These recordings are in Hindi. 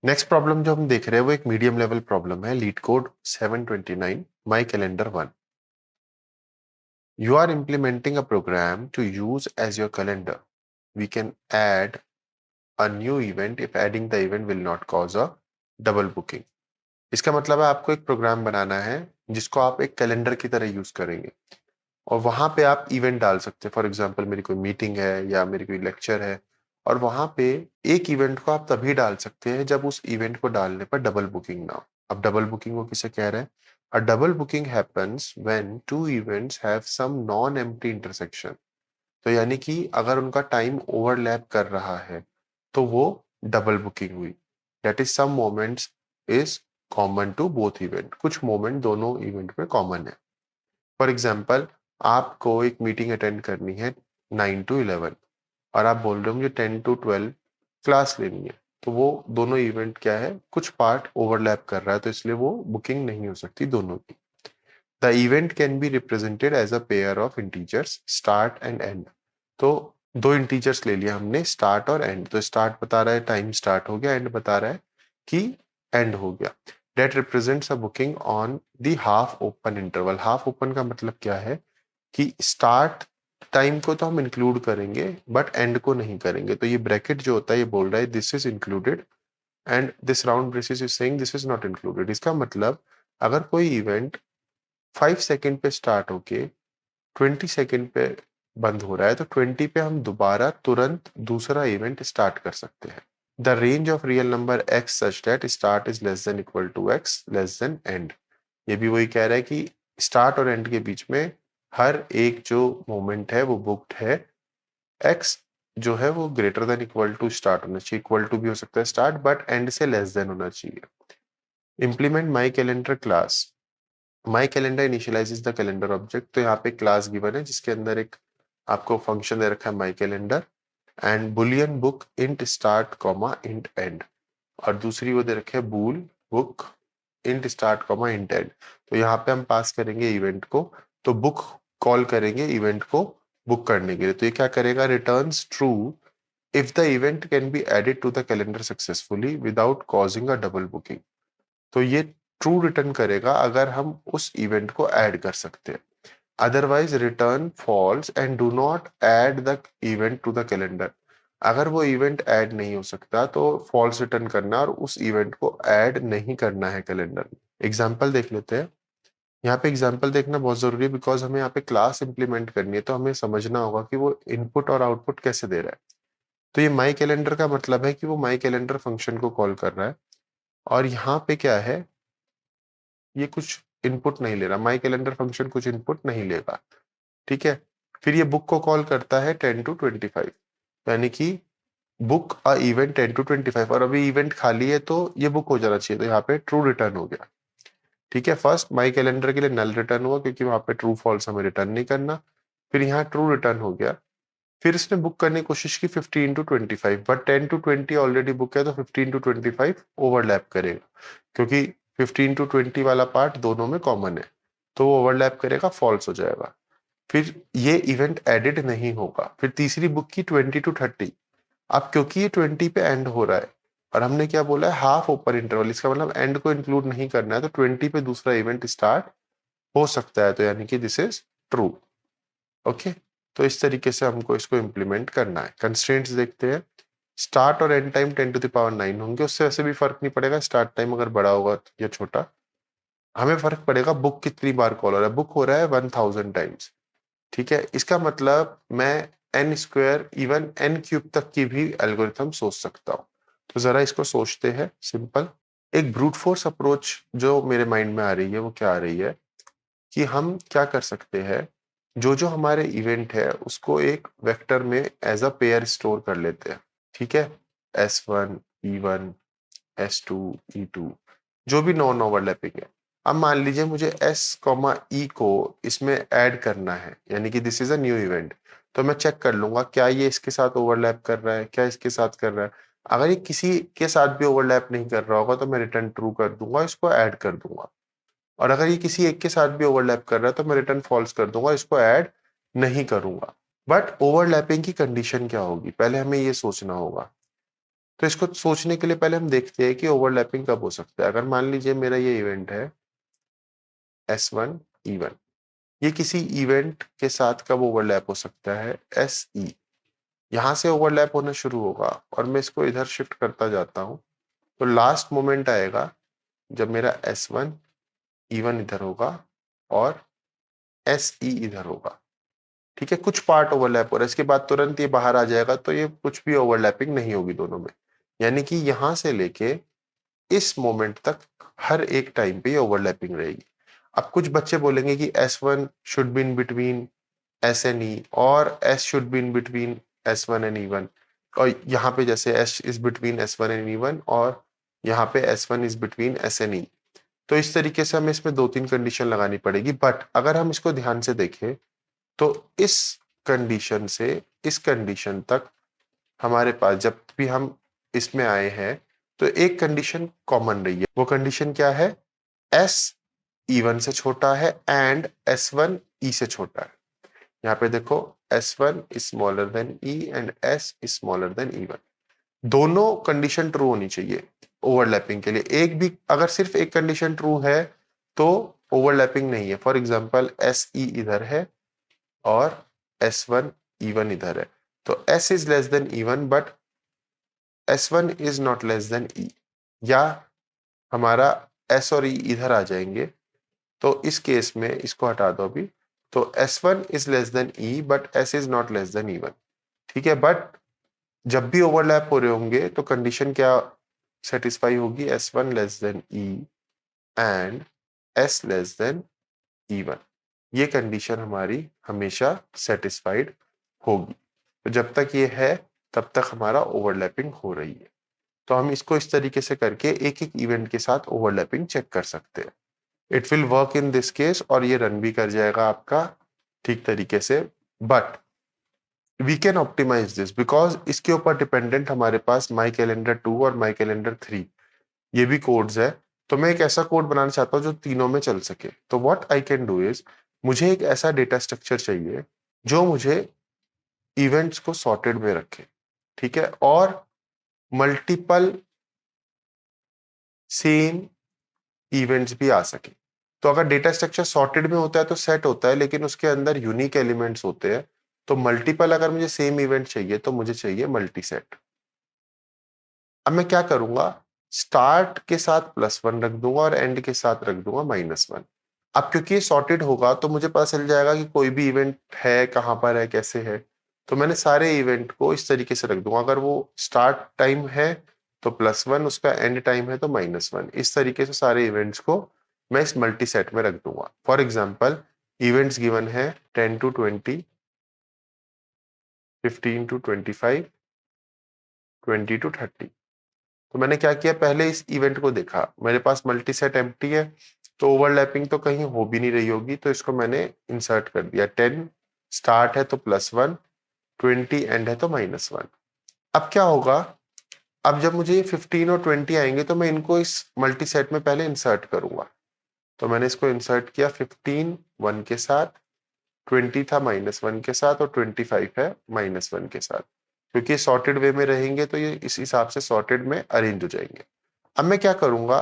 नेक्स्ट प्रॉब्लम जो हम देख रहे हैं वो एक मीडियम लेवल प्रॉब्लम है, leet code 729 my calendar 1। You are implementing a program to use as your calendar. We can add a new event if adding the event will not cause a double booking. इसका मतलब है आपको एक प्रोग्राम बनाना है जिसको आप एक कैलेंडर की तरह यूज करेंगे और वहां पे आप इवेंट डाल सकते हैं। फॉर एग्जांपल मेरी कोई मीटिंग है या मेरी कोई लेक्चर है और वहां पे एक इवेंट को आप तभी डाल सकते हैं जब उस इवेंट को डालने पर डबल बुकिंग ना हो। अब डबल बुकिंग को किसे कह रहे हैं? A double booking happens when two events have some non empty intersection. तो यानी कि अगर उनका टाइम ओवरलैप कर रहा है तो वो डबल बुकिंग हुई। That is some moments is common to both event. कुछ मोमेंट दोनों इवेंट में कॉमन है। फॉर एग्जाम्पल आपको एक मीटिंग अटेंड करनी है 9 to 11 और आप बोल रहे हो मुझे 10 to 12 क्लास लेनी है, तो वो दोनों इवेंट क्या है, कुछ पार्ट ओवरलैप कर रहा है, तो इसलिए वो बुकिंग नहीं हो सकती दोनों की। The event can be represented as a pair of integers start and end. तो दो इंटीजर्स ले लिया हमने, स्टार्ट और एंड। तो स्टार्ट बता रहा है टाइम स्टार्ट हो गया, एंड बता रहा है कि एंड हो गया। That represents a booking on the half open interval. Half open का मतलब क्या है कि स्टार्ट टाइम को तो हम इंक्लूड करेंगे बट एंड को नहीं करेंगे। तो ये ब्रैकेट जो होता है ये बोल रहा है this is included and this round braces is saying this is not included. इसका मतलब अगर कोई इवेंट 5 सेकेंड पे स्टार्ट होके 20 सेकेंड पे बंद हो रहा है तो 20 पे हम दोबारा तुरंत दूसरा इवेंट स्टार्ट कर सकते हैं। The range of real number x such that start is less than equal to x less than end. ये भी वही कह रहा है कि स्टार्ट और एंड के बीच में हर एक जो मोमेंट है वो बुक्ड है। x जो है वो greater than equal to start होना चाहिए। इक्वल टू भी हो सकता है स्टार्ट, बट एंड से लेस देन होना चाहिए। Implement my calendar class. My calendar initialises the calendar object. तो यहाँ पे क्लास गिवन है जिसके अंदर एक आपको फंक्शन दे रखा है my calendar and boolean book int start comma int end, और दूसरी वो दे रखे है bool book int start comma int end. तो यहाँ पे हम पास करेंगे इवेंट को, तो बुक कॉल करेंगे इवेंट को बुक करने के लिए। तो ये क्या करेगा, returns true if the event can be added to the calendar successfully without causing a double booking. तो ये ट्रू रिटर्न करेगा अगर हम उस इवेंट को ऐड कर सकते हैं। Otherwise return false and do not add the event to the calendar. अगर वो इवेंट ऐड नहीं हो सकता तो फॉल्स रिटर्न करना और उस इवेंट को ऐड नहीं करना है कैलेंडर में। एग्जाम्पल देख लेते हैं। यहाँ पे एग्जाम्पल देखना बहुत जरूरी है बिकॉज हमें यहाँ पे क्लास इंप्लीमेंट करनी है, तो हमें समझना होगा कि वो इनपुट और आउटपुट कैसे दे रहा है। तो ये माई कैलेंडर का मतलब है कि वो माई कैलेंडर फंक्शन को कॉल कर रहा है और यहाँ पे क्या है, ये कुछ इनपुट नहीं ले रहा। माई कैलेंडर फंक्शन कुछ इनपुट नहीं लेगा, ठीक है। फिर ये बुक को कॉल करता है 10 to 25, यानी कि बुक अ इवेंट 10 to 25, और अभी इवेंट खाली है तो ये बुक हो जाना चाहिए। तो यहाँ पे ट्रू रिटर्न हो गया, ठीक है। फर्स्ट माई कैलेंडर के लिए नल रिटर्न हुआ क्योंकि वहां पे ट्रू फॉल्स हमें रिटर्न नहीं करना। फिर यहाँ ट्रू रिटर्न हो गया। फिर इसने बुक करने की कोशिश की 15 to 25, but 10 to 20 already book है तो 15 to 25 ओवरलैप करेगा क्योंकि 15 to 20 वाला पार्ट दोनों में कॉमन है, तो वो ओवरलैप करेगा, फॉल्स हो जाएगा। फिर ये इवेंट एडिड नहीं होगा। फिर तीसरी बुक की 20 to 30। अब क्योंकि ये 20 पे एंड हो रहा है और हमने क्या बोला है, हाफ ओपन इंटरवल, इसका मतलब एंड को इंक्लूड नहीं करना है, तो 20 पे दूसरा इवेंट स्टार्ट हो सकता है। तो यानी कि दिस इज ट्रू। ओके, तो इस तरीके से हमको इसको इम्प्लीमेंट करना है। कंस्ट्रेंट्स देखते हैं। स्टार्ट और and time 10 to the power 9 होंगे, उससे वैसे भी फर्क नहीं पड़ेगा स्टार्ट टाइम अगर बड़ा होगा या छोटा। हमें फर्क पड़ेगा बुक कितनी बार कॉल हो रहा है। बुक हो रहा है 1000 टाइम्स, ठीक है। इसका मतलब मैं n square even n cube तक की भी एल्गोरिथम सोच सकता हूँ। तो जरा इसको सोचते हैं सिंपल। एक ब्रूट फोर्स अप्रोच जो मेरे माइंड में आ रही है वो क्या आ रही है कि हम क्या कर सकते हैं, जो जो हमारे इवेंट है उसको एक वेक्टर में एज अ पेयर स्टोर कर लेते हैं, ठीक है। S1 E1 S2 E2 जो भी नॉन ओवरलैपिंग है। अब मान लीजिए मुझे S E को इसमें ऐड करना है, यानी कि this is a new event. तो मैं चेक कर लूंगा क्या ये इसके साथ ओवरलैप कर रहा है, क्या इसके साथ कर रहा है। अगर ये किसी के साथ भी ओवरलैप नहीं कर रहा होगा तो मैं रिटर्न ट्रू कर दूंगा, इसको ऐड कर दूंगा। और अगर ये किसी एक के साथ भी ओवरलैप कर रहा है तो मैं रिटर्न फॉल्स कर दूंगा, इसको ऐड नहीं करूंगा। बट ओवरलैपिंग की कंडीशन क्या होगी, पहले हमें ये सोचना होगा। तो इसको सोचने के लिए पहले हम देखते हैं कि ओवरलैपिंग कब हो सकता है। अगर मान लीजिए मेरा ये इवेंट है S1 E1, ये किसी इवेंट के साथ कब ओवरलैप हो सकता है, SE। यहां से ओवरलैप होना शुरू होगा और मैं इसको इधर शिफ्ट करता जाता हूं, तो लास्ट मोमेंट आएगा जब मेरा S1 E1 इधर होगा और SE इधर होगा। ठीक है, कुछ पार्ट ओवरलैप हो रहा है, इसके बाद तुरंत ये बाहर आ जाएगा, तो ये कुछ भी ओवरलैपिंग नहीं होगी दोनों में। यानी कि यहां से लेके इस मोमेंट तक हर एक टाइम पे ये ओवरलैपिंग रहेगी। अब कुछ बच्चे बोलेंगे कि S1 should be in between S and E और S should be in between S1 and E1, और यहाँ पे जैसे S is between S1 and E1 और यहाँ पे S1 is between S and E। तो इस तरीके से हमें इसमें 2-3 कंडीशन लगानी पड़ेगी। बट अगर हम इसको ध्यान से देखें तो इस कंडीशन से इस कंडीशन तक हमारे पास जब भी हम इसमें आए हैं तो एक कंडीशन कॉमन रही है। वो कंडीशन क्या है, S E1 से छोटा है एंड S1 E से छोटा है। यहाँ पे देखो S1 is smaller than E and S is smaller than E1। दोनों कंडीशन ट्रू होनी चाहिए ओवरलैपिंग के लिए। एक भी अगर सिर्फ एक कंडीशन ट्रू है तो ओवरलैपिंग नहीं है। फॉर एग्जांपल SE इधर है और S1 E1 इधर है, तो S is less than E1 but S1 is not less than E। या हमारा S और E इधर आ जाएंगे, तो इस केस में इसको हटा दो अभी, तो S1 is less than E but S is not less than E1। ठीक है, बट जब भी ओवरलैप हो रहे होंगे तो कंडीशन क्या सेटिस्फाई होगी, S1 less than E and S less than E1। ये कंडीशन हमारी हमेशा सेटिस्फाइड होगी। तो जब तक ये है तब तक हमारा ओवरलैपिंग हो रही है। तो हम इसको इस तरीके से करके एक एक इवेंट के साथ ओवरलैपिंग चेक कर सकते हैं। It will work in this case और ये रन भी कर जाएगा आपका ठीक तरीके से। But we can optimise this because इसके ऊपर डिपेंडेंट हमारे पास माई कैलेंडर 2 और माई कैलेंडर 3 ये भी कोड्स है। तो मैं एक ऐसा कोड बनाना चाहता हूँ जो तीनों में चल सके। तो what I can do is, मुझे एक ऐसा डेटा स्ट्रक्चर चाहिए जो मुझे इवेंट्स को सॉर्टेड में रखे, ठीक है, और मल्टीपल सेम इवेंट्स भी आ सके। तो अगर डेटा स्ट्रक्चर सॉर्टेड में होता है तो सेट होता है, लेकिन उसके अंदर यूनिक एलिमेंट्स होते हैं। तो मल्टीपल अगर मुझे सेम इवेंट चाहिए तो मुझे चाहिए मल्टी सेट। अब मैं क्या करूंगा, स्टार्ट के साथ +1 रख दूंगा और एंड के साथ रख दूंगा -1। अब क्योंकि ये सॉर्टेड होगा तो मुझे पता चल जाएगा कि कोई भी इवेंट है, कहां पर है, कैसे है। तो मैंने सारे इवेंट को इस तरीके से रख दूंगा। अगर वो स्टार्ट टाइम है तो +1, उसका एंड टाइम है तो -1। इस तरीके से सारे इवेंट्स को मैं इस मल्टी सेट में रख दूंगा। फॉर एग्जाम्पल इवेंट्स गिवन है 10 to 20, 15 to 25, 20 to 30। तो मैंने क्या किया, पहले इस इवेंट को देखा, मेरे पास मल्टी सेट एम्प्टी है तो ओवरलैपिंग तो कहीं हो भी नहीं रही होगी, तो इसको मैंने इंसर्ट कर दिया। 10 स्टार्ट है तो +1, 20 एंड है तो -1। अब क्या होगा, अब जब मुझे 15 और 20 आएंगे तो मैं इनको इस मल्टी सेट में पहले इंसर्ट करूंगा। तो मैंने इसको इंसर्ट किया, 15 1 के साथ, 20 था -1 के साथ और 25 है -1 के साथ। क्योंकि सॉर्टेड वे में रहेंगे तो ये इस हिसाब से सॉर्टेड में अरेंज हो जाएंगे। अब मैं क्या करूंगा,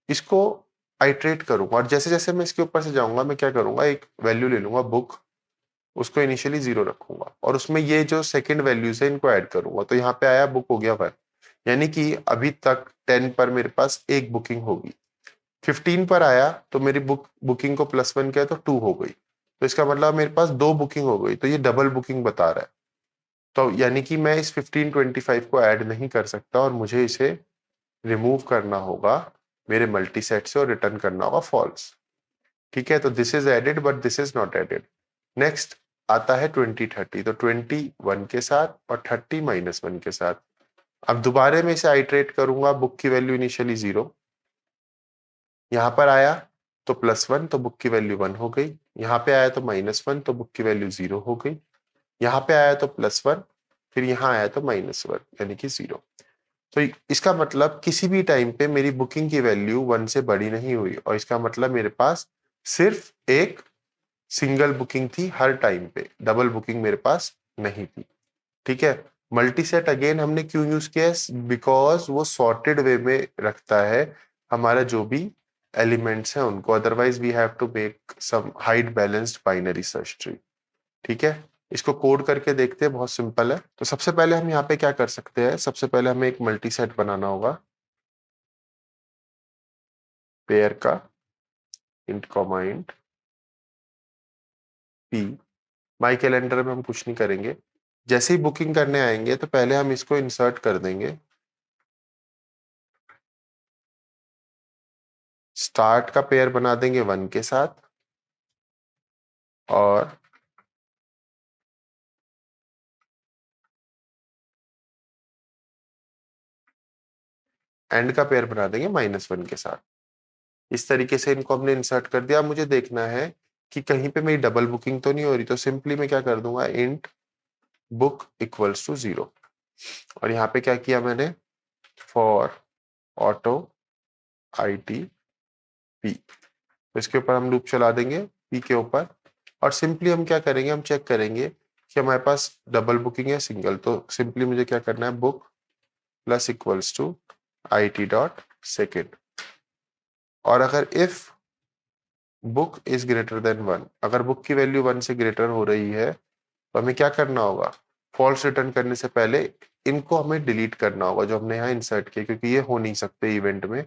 इसको आइट्रेट करूंगा और जैसे जैसे मैं इसके ऊपर से जाऊंगा मैं क्या करूंगा, एक वैल्यू ले लूंगा बुक, उसको इनिशियली 0 रखूंगा और उसमें ये जो सेकंड वैल्यूज है इनको ऐड करूंगा। तो यहाँ पे आया बुक हो गया 1, यानी कि अभी तक 10 पर मेरे पास एक बुकिंग होगी। 15 पर आया तो मेरी बुकिंग को +1 किया तो 2 हो गई। तो इसका मतलब मेरे पास 2 बुकिंग हो गई, तो ये डबल बुकिंग बता रहा है। तो यानी कि मैं इस 15 25 को ऐड नहीं कर सकता और मुझे इसे रिमूव करना होगा मेरे मल्टी सेट से और रिटर्न करना होगा फॉल्स। ठीक है, तो this is added but this is not added. Next आता है 20 30, तो 20 1 के साथ और 30 -1 के साथ। अब दोबारा मैं इसे आइट्रेट करूंगा, बुक की वैल्यू इनिशियली 0, यहाँ पर आया तो +1 तो बुक की वैल्यू 1 हो गई, यहाँ पे आया तो -1 तो बुक की वैल्यू 0 हो गई, यहाँ पे आया तो +1, फिर यहाँ आया तो -1 यानी कि 0। तो इसका मतलब किसी भी टाइम पे मेरी बुकिंग की वैल्यू 1 से बड़ी नहीं हुई और इसका मतलब मेरे पास सिर्फ एक सिंगल बुकिंग थी हर टाइम पे, डबल बुकिंग मेरे पास नहीं थी। ठीक है, मल्टीसेट अगेन हमने क्यों यूज किया है? बिकॉज वो सॉर्टेड वे में रखता है हमारा जो भी एलिमेंट्स हैं उनको, otherwise we have to make some height balanced binary search tree. ठीक है, इसको कोड करके देखते हैं, बहुत सिंपल है। तो सबसे पहले हम यहाँ पे क्या कर सकते हैं, सबसे पहले हमें एक मल्टीसेट बनाना होगा पेयर का, इंट कॉमा इंट पी। माई कैलेंडर में हम कुछ नहीं करेंगे, जैसे ही बुकिंग करने आएंगे तो पहले हम इसको इंसर्ट कर देंगे। स्टार्ट का पेयर बना देंगे 1 के साथ, और एंड का पेयर बना देंगे -1 के साथ। इस तरीके से इनको हमने इंसर्ट कर दिया। अब मुझे देखना है कि कहीं पे मेरी डबल बुकिंग तो नहीं हो रही, तो सिंपली मैं क्या कर दूंगा, इंट बुक इक्वल्स टू 0। और यहाँ पे क्या किया मैंने, फॉर ऑटो IT पी, तो इसके ऊपर हम लूप चला देंगे पी के ऊपर। और सिंपली हम क्या करेंगे, हम चेक करेंगे कि हमारे पास डबल बुकिंग है सिंगल, तो सिंपली मुझे क्या करना है, book plus equals to IT dot second. और अगर if book is greater than 1, अगर बुक की वैल्यू 1 से ग्रेटर हो रही है तो हमें क्या करना होगा, फॉल्स रिटर्न करने से पहले इनको हमें डिलीट करना होगा जो हमने यहाँ इंसर्ट किया, क्योंकि ये हो नहीं सकते इवेंट में।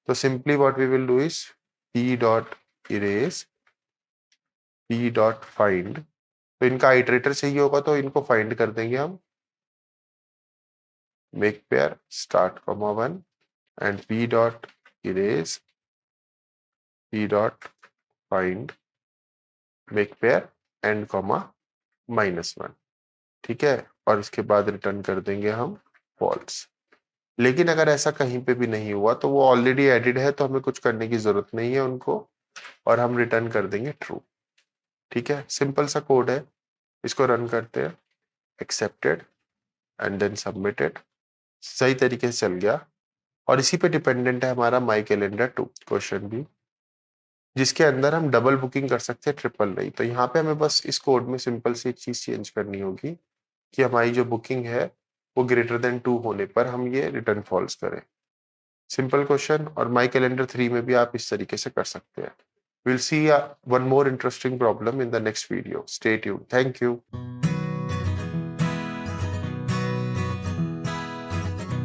तो simply what we will do is p dot erase p dot find. तो इनका आइटरेटर चाहिए होगा तो इनको फाइंड कर देंगे हम, make pair start comma 1 and p dot erase p dot find make pair and comma -1। ठीक है, और इसके बाद रिटर्न कर देंगे हम फॉल्स। लेकिन अगर ऐसा कहीं पे भी नहीं हुआ तो वो ऑलरेडी एडिड है, तो हमें कुछ करने की जरूरत नहीं है उनको, और हम रिटर्न कर देंगे ट्रू। ठीक है, सिंपल सा कोड है। इसको रन करते हैं, एक्सेप्टेड एंड देन सबमिटेड, सही तरीके से चल गया। और इसी पे डिपेंडेंट है हमारा माई कैलेंडर 2 क्वेश्चन भी, जिसके अंदर हम डबल बुकिंग कर सकते हैं, ट्रिपल नहीं। तो यहाँ पे हमें बस इस कोड में सिंपल सी एक चीज चेंज करनी होगी कि हमारी जो बुकिंग है वो ग्रेटर देन 2 होने पर हम ये रिटर्न फॉल्स करें। सिंपल क्वेश्चन, और माई कैलेंडर 3 में भी आप इस तरीके से कर सकते हैं। We'll see one more interesting problem in the next video. Stay tuned. Thank you.